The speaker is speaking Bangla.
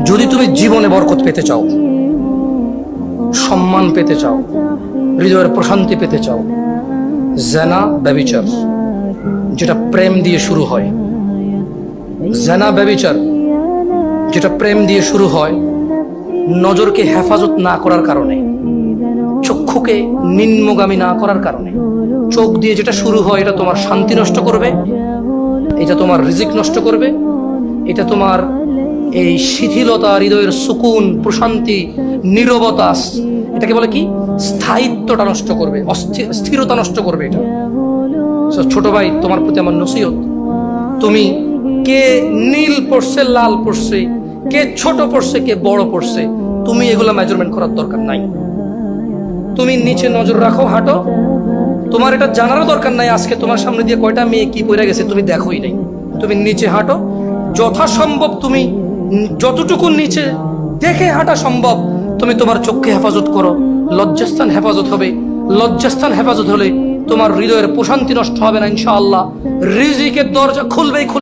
যদি তুমি জীবনে বরকত পেতে চাও, সম্মান পেতে চাও, হৃদয়ের প্রশান্তি পেতে চাও, জেনা ব্যভিচার যেটা প্রেম দিয়ে শুরু হয়, জেনা ব্যভিচার যেটা প্রেম দিয়ে শুরু হয়, নজরকে হেফাজত না করার কারণে, চক্ষুকে নিম্নগামী না করার কারণে, চোখ দিয়ে যেটা শুরু হয় এটা তোমার শান্তি নষ্ট করবে, এটা তোমার রিজিক নষ্ট করবে, এটা তোমার এই শিথিলতা, হৃদয়ের সুকুন, প্রশান্তি, নীরবতা, এটাকে বলে কি স্থায়িত্বটা নষ্ট করবে, স্থিরতা নষ্ট করবে এটা। ছোট ভাই, তোমার প্রতি আমার নসিহত, তুমি কে নীল পড়ছে, লাল পড়ছে, কে ছোট পড়ছে, কে বড় পড়ছে, তুমি এগুলা মেজারমেন্ট করার দরকার নাই। তুমি নিচে নজর রাখো, হাঁটো, তোমার এটা জানারও দরকার নাই আজকে তোমার সামনে দিয়ে কয়টা মেয়ে কি পড়ে গেছে তুমি দেখোই নাই। তুমি নিচে হাঁটো, যথাসম্ভব তুমি যতটুকু নিচে দেখে হাঁটা সম্ভব তুমি তোমার চোখকে হেফাজত করো। লজ্জাস্থান হেফাজত হবে, লজ্জাস্থান হেফাজত হলে তোমার হৃদয়ের প্রশান্তি নষ্ট হবে না ইনশাআল্লাহ। রিজিকের দরজা খুলবেই।